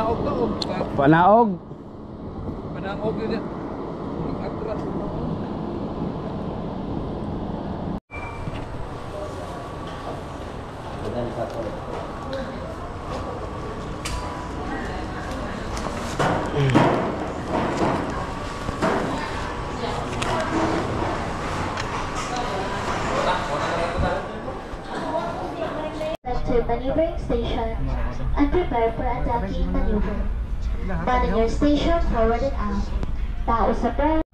Panaog to. Panaog. Panaog yun. Atras. To maneuvering station and prepare for attacking maneuver. Man in your station forward and out. Tao sa prayer.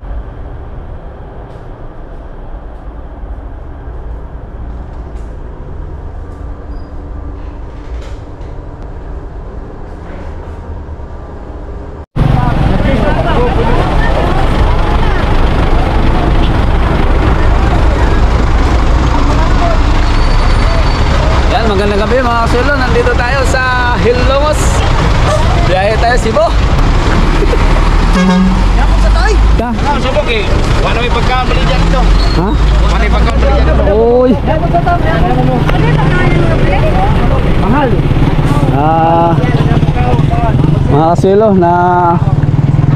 Magandang gabi mga kasulo, nandito tayo sa Hilongos. Biyahe tayo Cebu. Yapon sa tayo. Ta. Subok eh. Wala may pagkamali dyan ito. Ha? Wala may pagkamali dyan ito. Uy. Yapon sa tayo. Mahal. Mga kasulo, na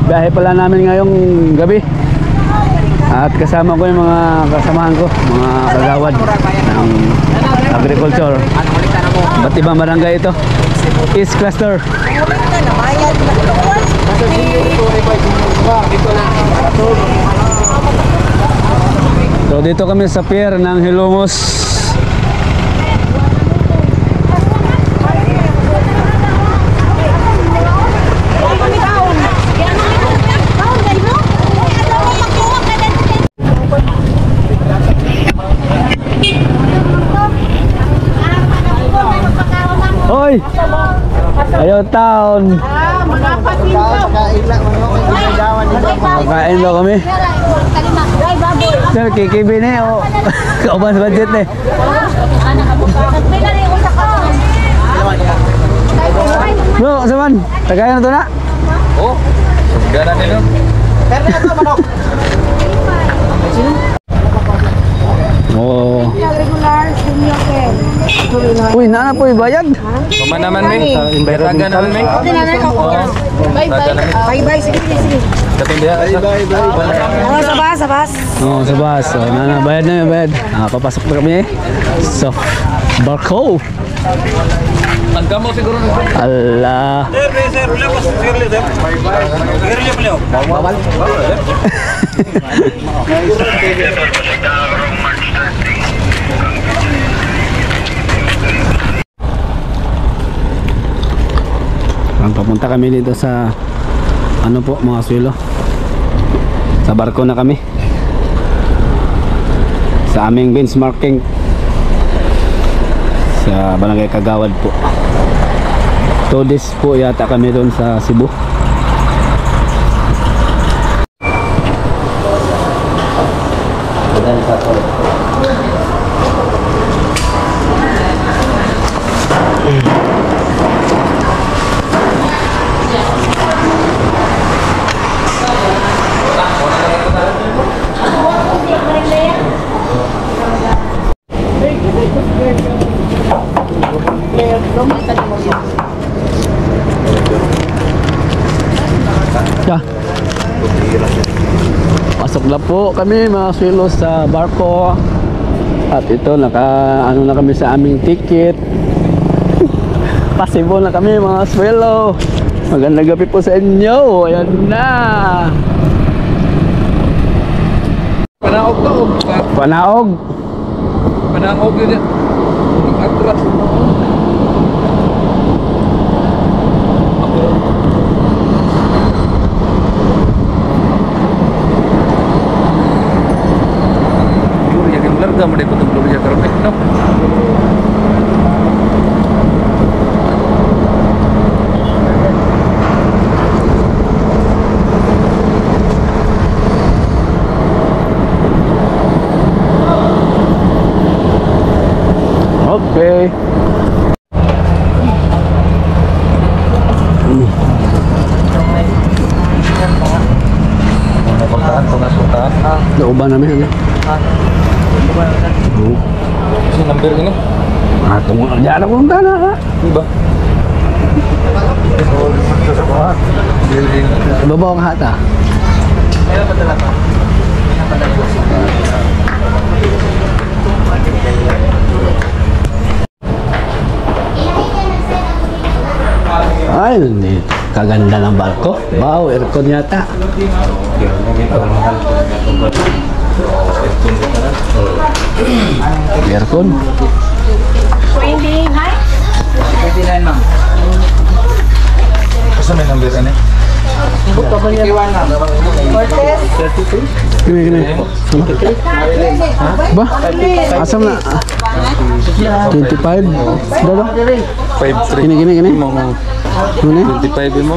biyahe pala namin ngayong gabi. At kasama ko yung mga kasamahan ko, mga kagawad ng agriculture. Ba't ibang barangay ito? East Cluster. So dito kami sa pier ng Hilongos. Hoy! Ayaw taon. Kakain daw kami. Sir, kikibi na o. Kauban sa budget na. Bro, kasaman? Tagayan na ito na? Oo. Gana nila. Pero na ito, manok. Oo. Uy, nana po ibayad. Kuman naman may. Taga naman may. Bye-bye, sige. Sa bus. Oo, sa bus. So, nana, bayad na yung bayad. Papasok na kami. So, barko. Ang gamo siguro nito. Allah. Sir, lepas. Bawal. Papunta kami dito sa ano po mga swelo. Sa barko na kami. Sa aming benchmarking sa Barangay Kagawad po. 2 days po yata kami doon sa Cebu. Pasok na po kami mga swelo sa barko. At ito ano na kami sa aming ticket. Pasibo na kami mga swelo. Magandang gabi po sa inyo. Ayan na. Panaog to. Panaog. Panaog yun. Atras. Larga mo dito ng Gloria Carmen, no? Okay. Nauban namin ano? Kasi number ini? Tunggu diyan ako ng tana ha? Diba? Babaw ang hata. Meron pa talaga. Ay, kaganda ng barko. Wow, aircon yata. Aircon. 29? 29 ma'am. Kasi may number ano? Gini, gini. Ba? Asam na? 25? Dalo? 5-3. Gini, gini, gini. Gini? 25 mo.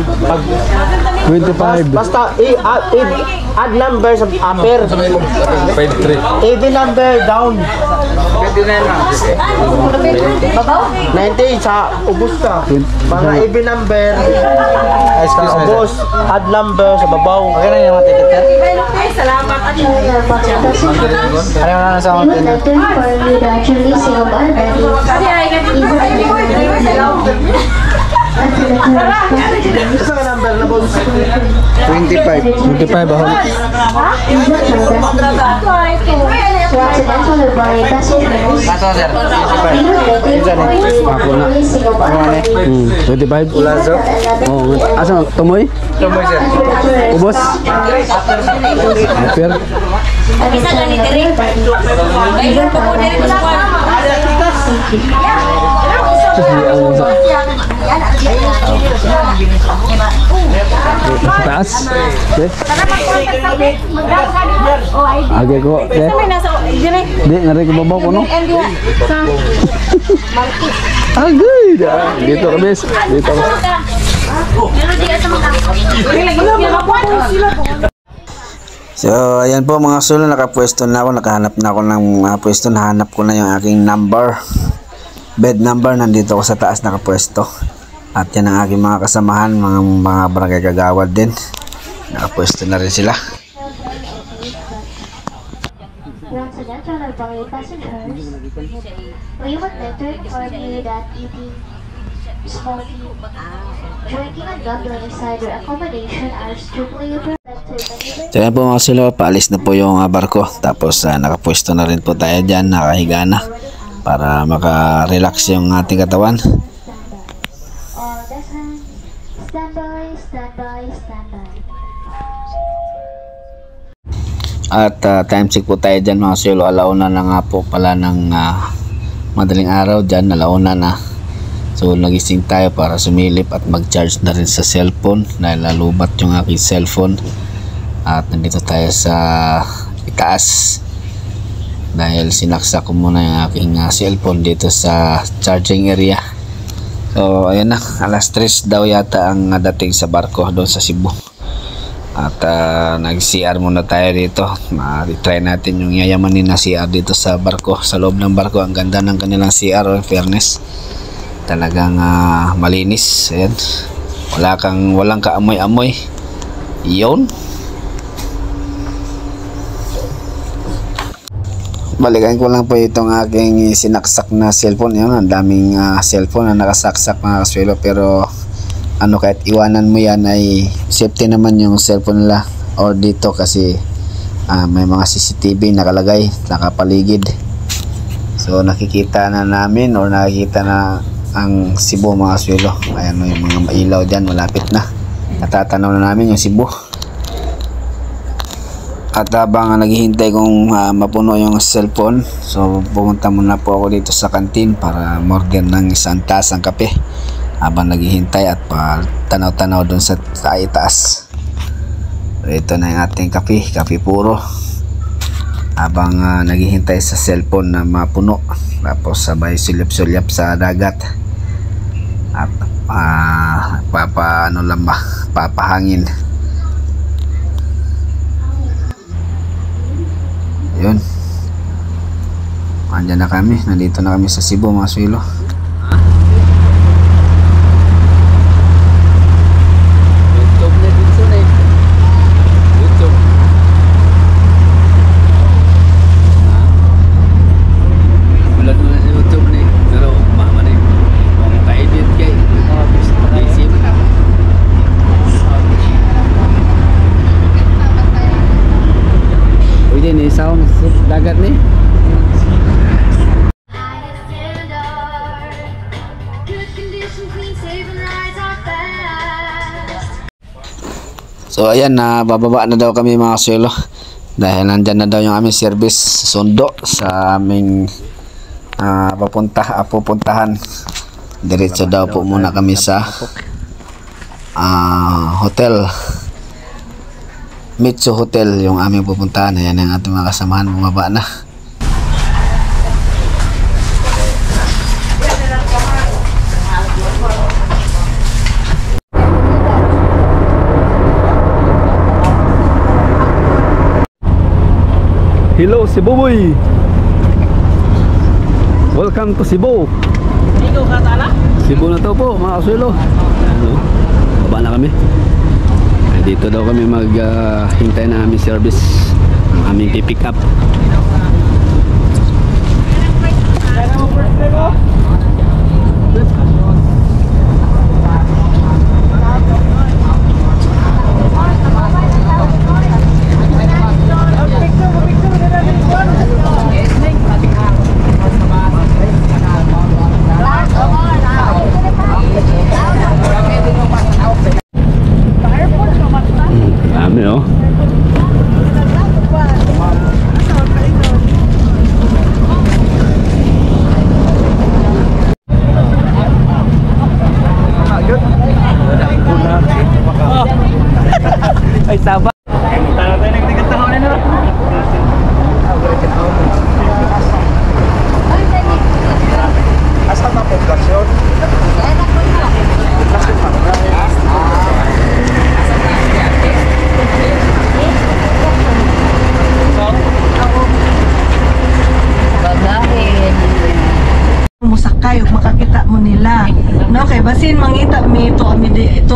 25. Basta add number sa upper. 5-3. AB number down. 29 ma'am. 90 sa ubos ka. Mga AB number sa ubos. Add number sa babaw. Okay na yung mga ticket yan? Salamat. During our booking procedure, Ano na sa we would like to inform you that your leasing of our body is until the tourist passengers Isa ka number na boss. 25 ako. is to accidental or body passengers. We would like to inform you that your leasing of our body 25? is until another Oh, asa tumoy? Tumoy sir. Ubos? Fair? Isa ka ni Derek. Ayun pa po Derek sa kwan. Sa taas? Okay. Tara mag-contact sa Derek. Oh, ID. Age ko. Okay. May nasa Derek. Di, nari ko babaw ko no? And diwa sa Agay! Dito ka, bes. Dito ka. Pero di sa mga. Wala po sila. So, ayan po mga sulo, nakapwesto na ako, nakahanap na ako ng pwesto, nahanap ko na yung aking number, bed number, nandito ako sa taas nakapwesto. At yan ang aking mga kasamahan, mga barangay kagawad din, nakapwesto na rin sila. Transcendental or body passengers, we would like to inform you that eating, smoking, drinking and gambling inside your accommodation are strictly prohibited. So ayan po mga sulo, paalis na po yung barko, tapos nakapwesto na rin po tayo dyan, nakahiga na, para maka-relax yung ating katawan. All descent, stand by, stand by, stand by. At time check po tayo dyan mga sulo, alauna na nga po pala ng madaling araw dyan, alauna na. So nagising tayo para sumilip at mag-charge na rin sa cellphone dahil nalubat yung aking cellphone. At nandito tayo sa itaas dahil sinaksak ko muna yung aking cellphone dito sa charging area. So ayan na, alas 3 daw yata ang dating sa barko doon sa Cebu. At nag-CR muna tayo dito. Ma-try natin yung yayamanin na CR dito sa barko, sa loob ng barko. Ang ganda ng kanilang CR, in fairness. Talagang malinis. Ayan. Walang kaamoy-amoy. Iyon. Balikan ko lang po itong aking sinaksak na cellphone. Yan, ang daming cellphone na nakasaksak mga kaswelo, pero kahit iwanan mo yan ay safety naman yung cellphone nila or dito kasi may mga CCTV nakalagay, nakapaligid. So nakikita na namin or nakikita na ang Cebu mga kaswelo. Ayan mo yung mga mailaw dyan, malapit na. Natatanaw na namin yung Cebu. At habang naghihintay kong mapuno yung cellphone, so pumunta muna po ako dito sa kantin para order ng isang tasang kape habang naghihintay at tanaw-tanaw doon sa itaas. So ito na yung ating kape puro habang naghihintay sa cellphone na mapuno, tapos sabay sulyap-sulyap sa dagat at papahangin. Yun, andyan na kami, nandito na kami sa Cebu mga swilo. dagat ni. So ayan, bababa na daw kami mga kasuelo. Dahil nandyan na daw yung aming service sundo sa aming pupuntahan. Diretso daw po muna kami sa hotel. Mitsu Hotel yung aming pupuntahan. Ayan ang ating mga kasamahan, bumaba na. Hello Cebu boy. Welcome to Cebu. Cebu na to po mga kasuelo. Ano, baba na kami. Ay, dito daw kami maghintay na aming service, ang aming pipick up. Dami oh. Ay saba. Tayo nagtigat-taho na no. Hasta na poblasyon. Musakay ug makakita mo nila, no? Kay basin mangita mi to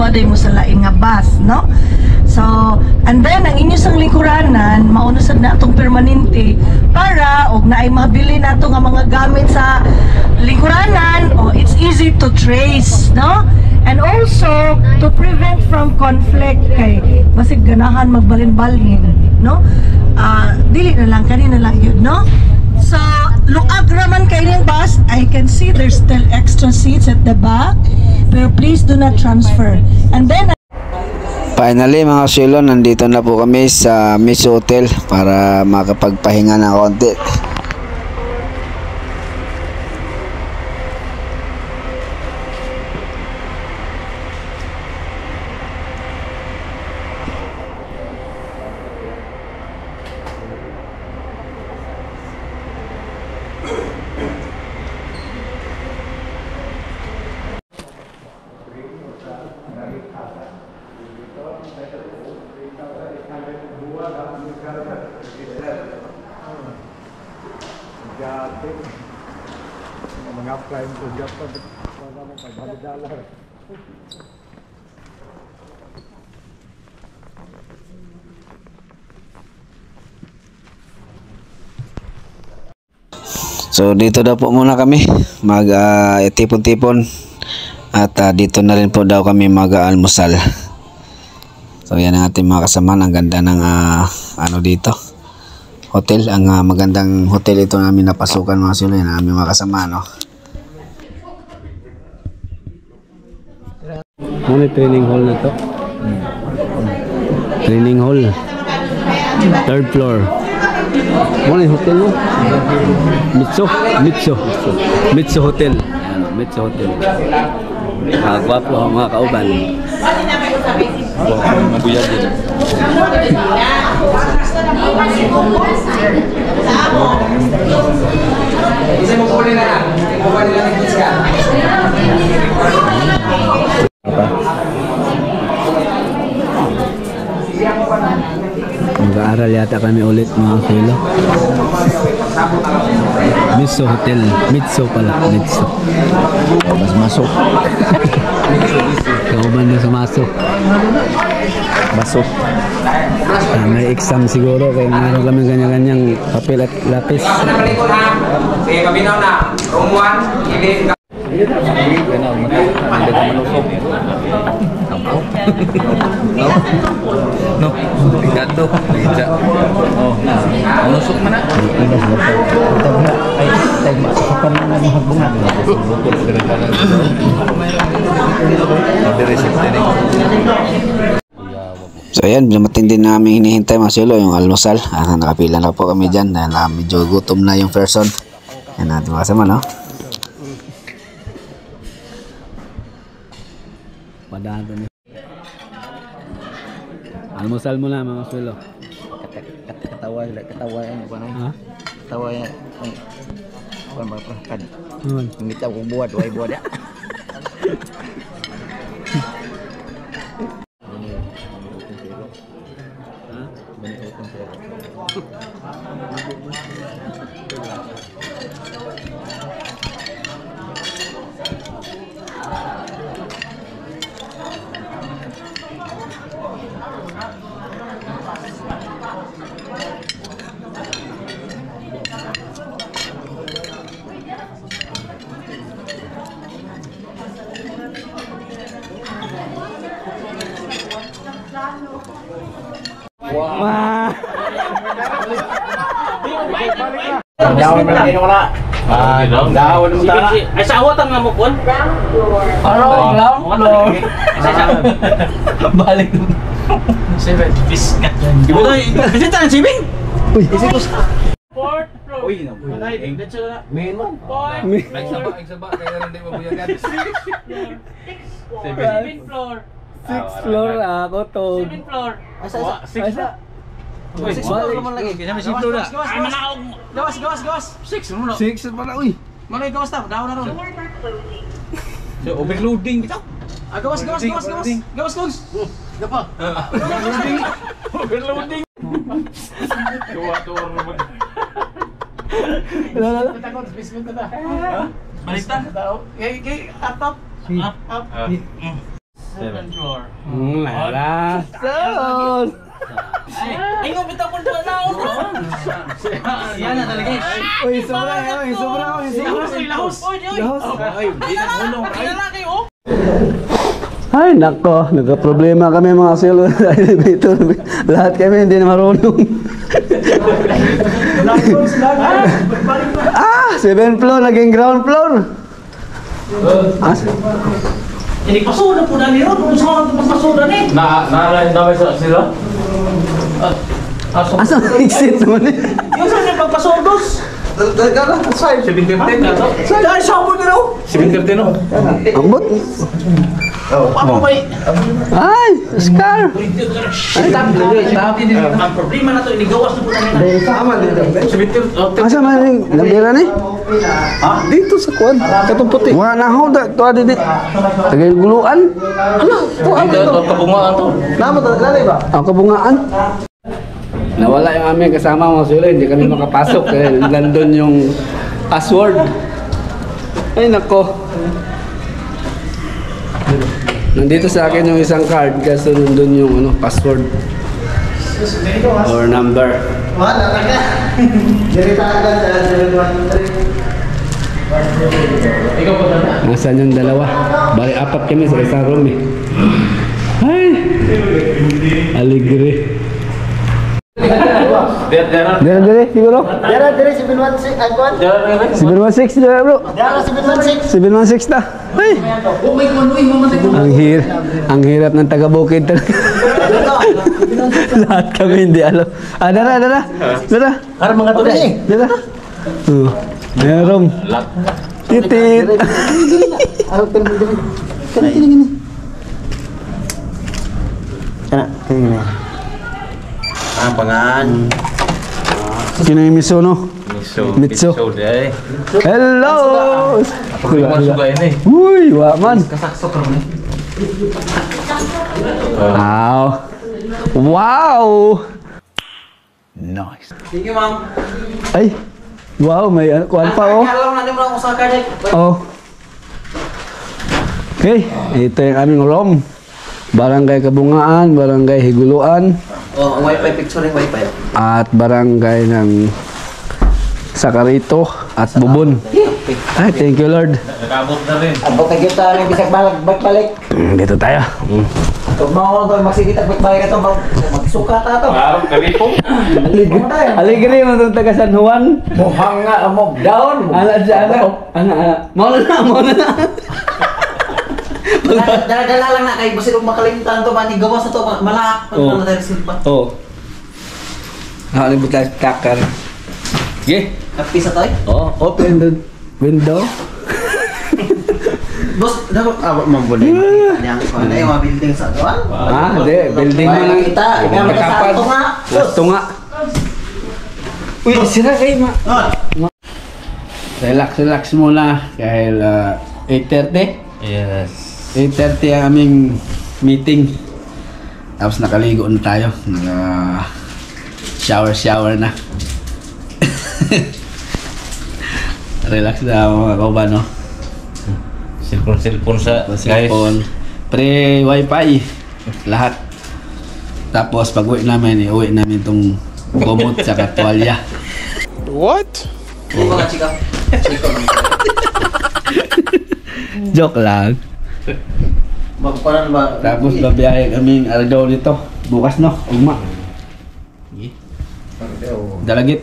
aday mo sa lain nga bus, no? So, and then ang inyo sang lingkuranan mauna sad na atong permanente para og naay mabili nato nga mga gamit sa lingkuranan, it's easy to trace, no? And also to prevent from conflict kay basig ganahan magbalin-balhin, no? Dili na lang kanina lang yun, no? So, luag raman kayo ng bus. I can see there's still extra seats at the back. Pero please do not transfer. And then, Finally mga kasuelo, nandito na po kami sa Mitsu Hotel para makapagpahinga ng konti. Mga-apply mo job pa mo $500. So dito daw po muna kami mag-tipon-tipon at dito na rin po daw kami mag-almusal. So yan ang ating mga kasama. Ang ganda ng ano dito hotel, ang magandang hotel ito namin napasukan mga kasuelo. Yan ang aming mga kasama, no? Ano yung training hall na to? Training hall, 3rd floor. Ano yung hotel mo? Mitsu Hotel. Mitsu Hotel. Gwapo ang mga kauban. Mabuyag dito. Mag-aaral yata kami ulit mga kasuelo. Mitsu Hotel. Mitsu pala. Mitsu. Mas masok. Kauban na sa masok. Masok. May exam siguro kaya meron kami ganyan-ganyang papel at lapis. Sige, kabinaw na. Room 1, ilin ka. Hindi ka manusok. No? No? Gato. Oh. Nusok man na. Ay, tayo masakapan na ng hagbungan. So ayan, matindi na namin hinihintay mga silo yung almusal. Nakapila na po kami dyan dahil medyo gutom na yung person. Yan natin makasama, no? Padado ni. Almusal mo na mga silo. Katawa yan. Ha? Katawa yan. Kuan ba kan? Hindi tayo buat ya. Dawan mo lang ko na. Dawan mo ta. Ay sa awat ang ngamukon. Ano? Balik. 7 fiskat. Ibu tayo, kasi tayo sibing. Uy, isi ko. Fourth floor. Uy, nabuhay. Let's go na. Main man. Nagsaba kaya rin di mabuyagan. 7th floor. 6th floor ako to. 7th floor. Asa? 6th. Uy, naman lagi. Kaya si floor na. Ay manakaw. Gawas. 6 mo na. 6 pa na, uy. Malay gawas ta, daw na ron. So overloading bitaw. Gawas. Gawas. Gapa. Overloading. Tuwa naman. Lala. Balik ta. Kay up. 7th floor. Lala. Sos. Ay, ngo bitaw ko na ako. Yan na talaga. Uy, sobra. Lahos. Ay, di na hulong. Ay, lalaki oh. Ay, nako. Nagka-problema kami mga silo sa elevator. Lahat kami hindi na marunong. 7th floor, naging ground floor. Ini pasuda po na niyo. Kung saan ang pasuda ni? Na sa sila? Asa ang exit naman eh? Yung saan yung pagpasodos? 7:15 na to. Dahil sa mo nila. 7:15 no. Ambot. Ano ba? Ay, Scar. Ang problema na to, inigawas na po namin. Asa man yung nabira ni? Dito sa kuwan. Katong puti. Wala na ako. Tuwa dito. Tagay guluan. Ano? Tuwa Ito kabungaan to. Nama to, lalay ba? Ang kabungaan. Nawala yung aming kasama mga silo. Hindi kami makapasok. Nandun yung password. Ay nako. Nandito sa akin yung isang card kasi nandun yung password or number. Wala ka. Dirita agad sa 713. Ikaw pa na. Nasaan yung dalawa? Bali, 4 kami sa isang room eh. Ay! Aligre. Dere, siguro? Dere 716 agwan. 716 dere bro. Dere 716. 716 na. Ay! Ang hirap ng taga-bukid talaga. Lahat kami hindi alam. Dara. Para mga tunay. Dara. Meron. Titit. Arap kan dere. Kini. Kini. Pangan. Sino yung miso no? Mitso. Hello! Suga ini. Uy, waman. Kasakso ka rin. Wow! Nice. Sige ma'am. Ay! Wow, may kuwan pa oh. Alam na mo lang kung saan ka dyan. Oh. Okay, ito yung aming room. Barangay Kabungaan, Barangay Higuluan. Oh, ang wifi picture ng wifi. At barangay ng Sakarito at Bubon. Ay, thank you Lord. Nakabot na rin. Abot na kita rin bisag balik. Dito tayo. Kung mao to magsigit at bayar ka to magsuka ta to. Gabi po. Aligri mo itong taga San Juan. Mukhang nga mo down. Ana dyan, ana. Mauna na. Dala lang na kay basi makalimtan to man gawas na to malak Oh. na tayo silpa. Oo. Nakalibot tayo sa takar. Sige. Kapi sa toy. Oh, open the window. Boss, dapat mambulay. Yang ko na yung mga building sa doon. Hindi. Building mo lang. Kita, Nakapad. Tunga. Uy, sira kayo ma. Relax muna. Dahil 8:30. Yes. 8:30 ang aming meeting. Tapos nakaligo na tayo. Shower na. Relax na mga kauban, no? Cellphone sa guys. Cellphone. Pre-wifi. Lahat. Tapos pag uwi namin itong gomot sa katwalya. Di ba nga chika? Joke lang. Magparan ba? Tapos babiyahe kaming araw dito. Bukas, no? Ugma. Dalagit.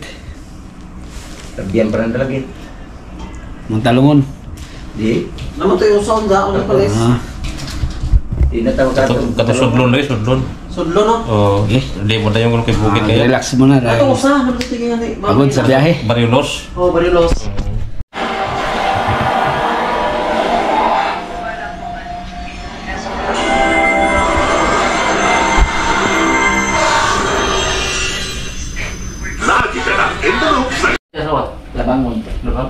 Tabian pa rin lagi. Muntalungon. Di. Naman to yung sound ha, ulit palis. Di na tawag ka. Kata sudlon lagi, sudlon. Sudlo no? Oh, hindi mo tayo kay bukit kaya. Relax muna. Ato usa, naman tingin nga ni. Pagod sa biyahe. Barilos. Oh, Barilos. Labangon. Labang.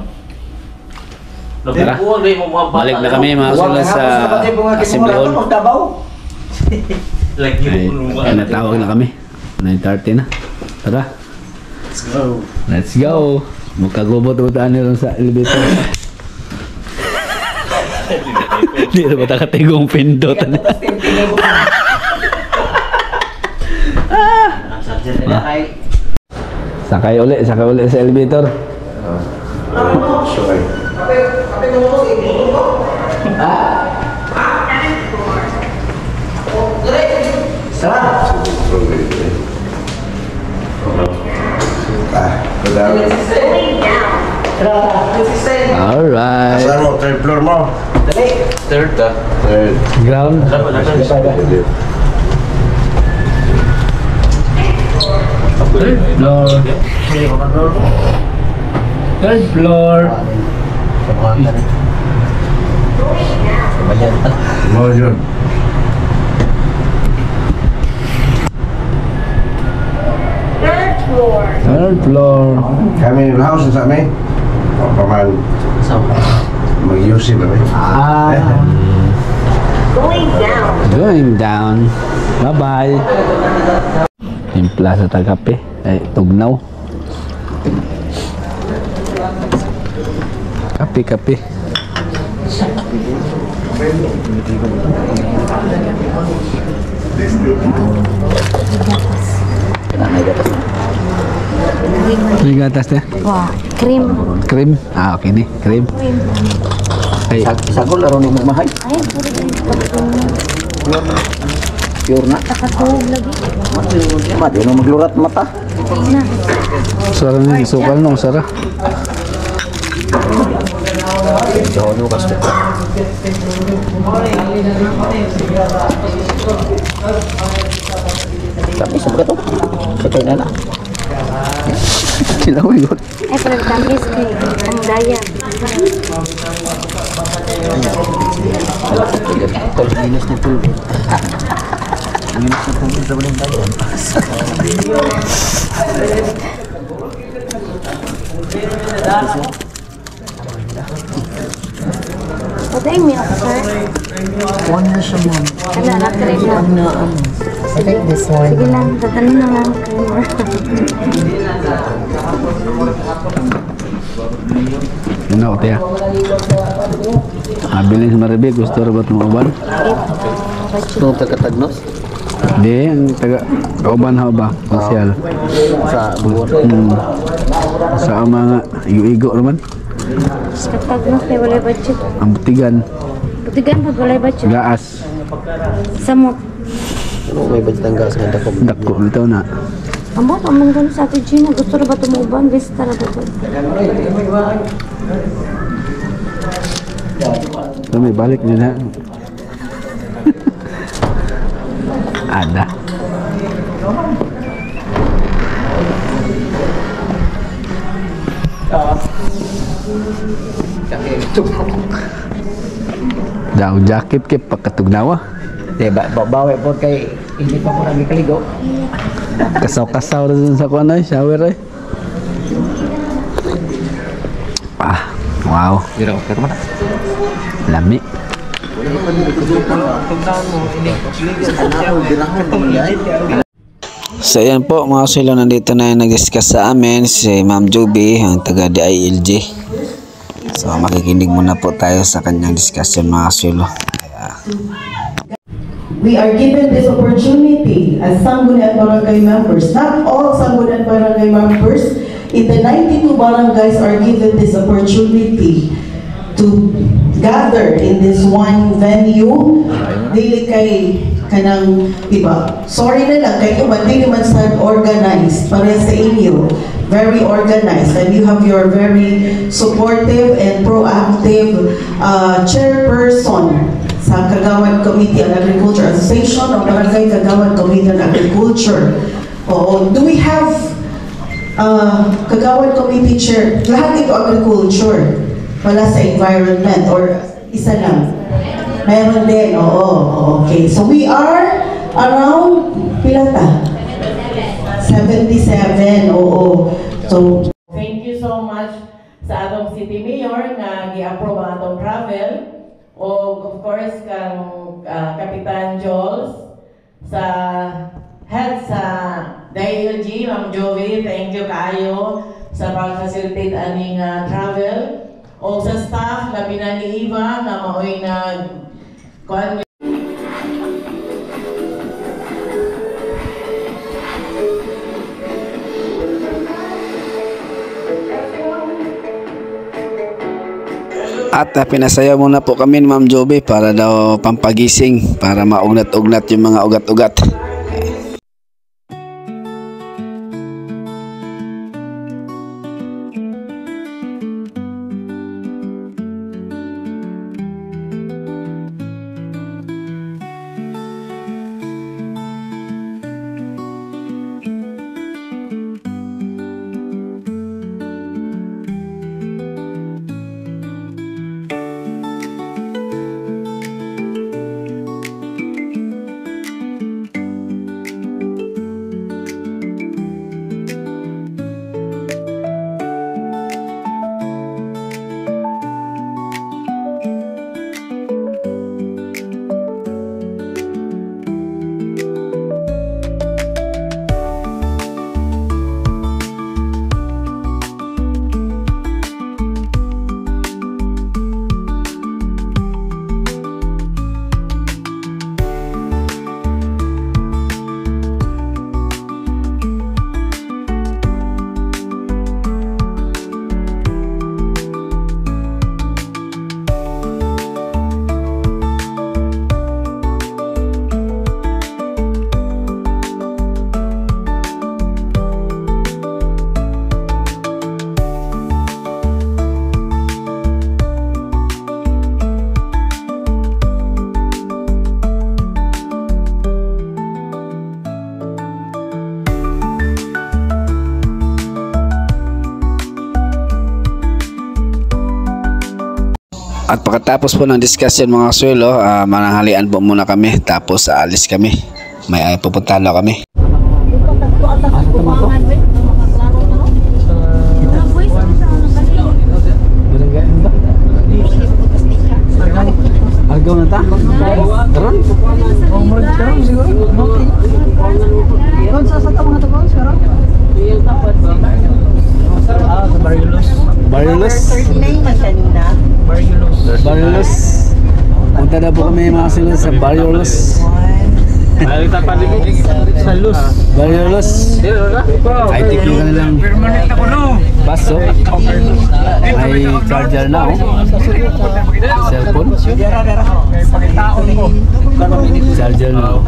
Tara. Balik na kami mga sulas sa Assembleon. Lagi Ay, natawag na kami. 9:30 na. Tara. Let's go. Magkagubot-utaan nila sa elevator. Hindi na ba takatigong pindot? Sakay uli sa elevator. Alright. Saan mo? Third floor mo? Third. Third. Ground. Third floor. Third floor. Mo yun. Third floor. Kami yung house sa amin. Paman. Mag-UC ba ba? Going down. Bye-bye. Timpla sa tagape. Ay, tugnaw. Kape. May gatas na? Wah, krim. Cream? Ah, okay ni. Cream. Ay, Sagol laro ni magmahay. Ay, puro din. Pure na. Nakatuhog lagi. Mati no maglurat mata. Na. sara ni sukal no, sara. Jono kasto. Tapi sebelah tu. Sekali na. Sila ko yun. Ay, pero tamis kay ang daya. Tol minus ni tul. Minus ni tul sa bulan tayo. Patay milk, sir. 1 year siya mo. Ano, na-cream na. I like this one. Sige lang, tatanong na lang creamer. Ano ko tiya? Abilin sa Maribig, gusto rin ba't mga uban? Nung taga-tagnos Hindi, ang taga kauban ha ba? Konsyal. sa buwan. Sa mga igo naman. Kapag mas may walay budget. Ang butigan, Butigan pag walay budget. gaas. Samot. Ano may budget ang gas nga dako? Dako bitaw na. Amo, pamanggan sa ato Gina. Gusto na ba tumuban? Vista na ba ito? So, may balik nila. Ada. Daw jacket kay pagkatugnawa. Diba, babawi po kay hindi pa po nagkaligo. Kasaw-kasaw na dun sa kuwan ay shower ay. Ah, wow. Dito, kaya mana? Lami. So yan po mga silo, nandito na yung nag-discuss sa amin si Ma'am Joby, ang taga DILG. So makikinig muna po tayo sa kanyang discussion mga silo. We are given this opportunity as Sangguniang Barangay members. Not all Sangguniang Barangay members in the 92 barangays are given this opportunity to gather in this one venue. Dili kay kanang, diba? Sorry na lang, kay kuman, di naman sa organized, para sa inyo. Very organized, and you have your very supportive and proactive chairperson sa Kagawad Committee on Agriculture Association o Barangay Kagawad Committee on Agriculture. Do we have Kagawad Committee Chair? Lahat ito agriculture, wala sa environment, or isa lang? Meron din, oo, okay. So we are around, pilata? 77, oo. So, thank you so much sa atong City Mayor na gi-approve ang atong travel. O of course kang Kapitan Jules sa head sa DILG, Ma'am Joey, thank you kaayo sa pag-facilitate aning travel. O sa staff na pinaniiba na maoy na kuan. At pinasayaw muna po kami ni Ma'am Joby para daw pampagising, para maugnat-ugnat yung mga ugat-ugat. At pagkatapos po ng discussion mga suelo, mananghalian po muna kami, tapos aalis kami. May pupuntahan na kami. Agaw na ta? Karon? Karon siguro? Karon sa mga taon? Karon? Barrios. Barrios. Barrios. Punta na po kami mga sila sa Barrios. Barrios. I think yung kanilang baso. May charger na cellphone. Charger na.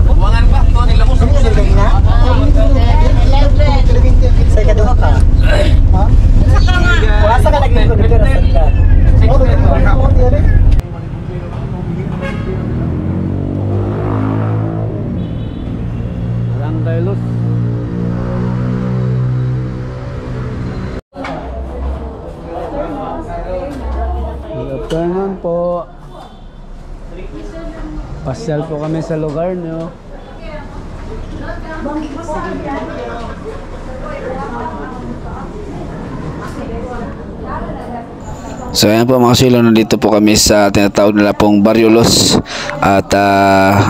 Namasyal po kami sa lugar nyo. So ayan po mga silo, nandito po kami sa tinatawag nila pong Barrio Los. At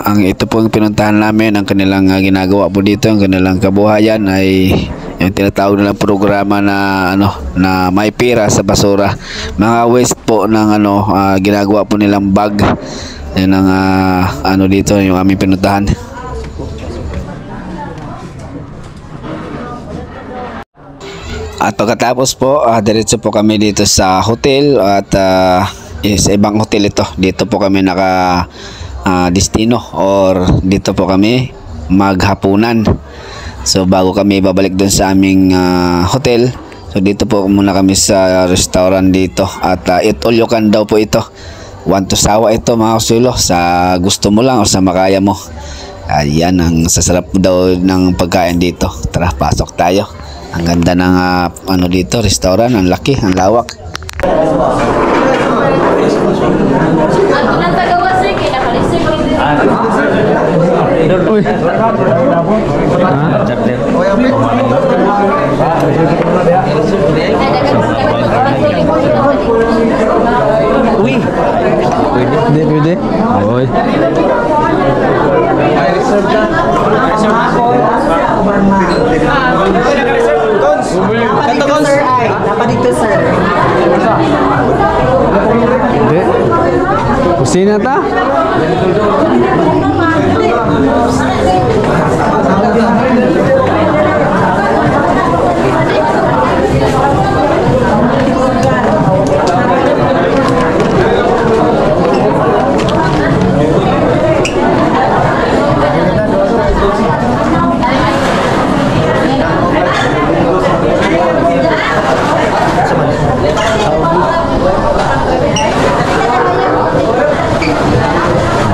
ang ito po yung pinuntahan namin, ang kanilang ginagawa po dito, ang kanilang kabuhayan ay yung tinatawag nilang programa na na may pira sa basura, mga waste po ng ginagawa po nilang bag. Yan ang dito yung aming pinuntahan. At pagkatapos po, diretso po kami dito sa hotel at sa ibang hotel ito. Dito po kami naka destino or dito po kami maghapunan. So bago kami babalik dun sa aming hotel, so dito po muna kami sa restaurant dito. At eat all you can daw po ito. Want to sawa ito mga kasulo, sa gusto mo lang o sa makaya mo. Ayan ang sasarap daw ng pagkain dito. Tara, pasok tayo. Ang ganda ng dito, restaurant, ang laki, ang lawak. Uy. Uy. Pwede, pwede. Oy. Dapat dito, sir. Hindi. Kusina ta?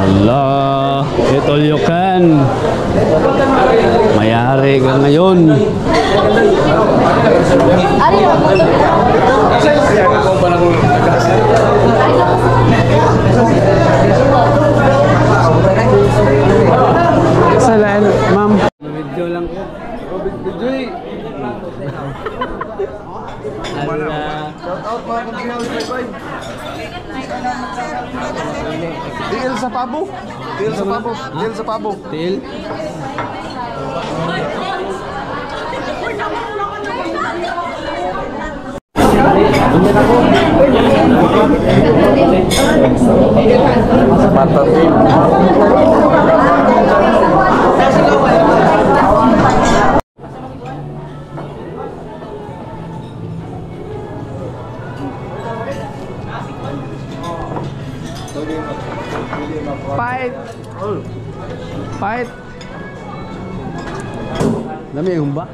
Allah, eat all you can. Mayari ka ngayon. Salaan, ma'am. Video lang ko. Video. Tiil sa pabo. Tiil sa pabo. Tiil sa pabo. Til. Fight. Fight. Dami yung ba?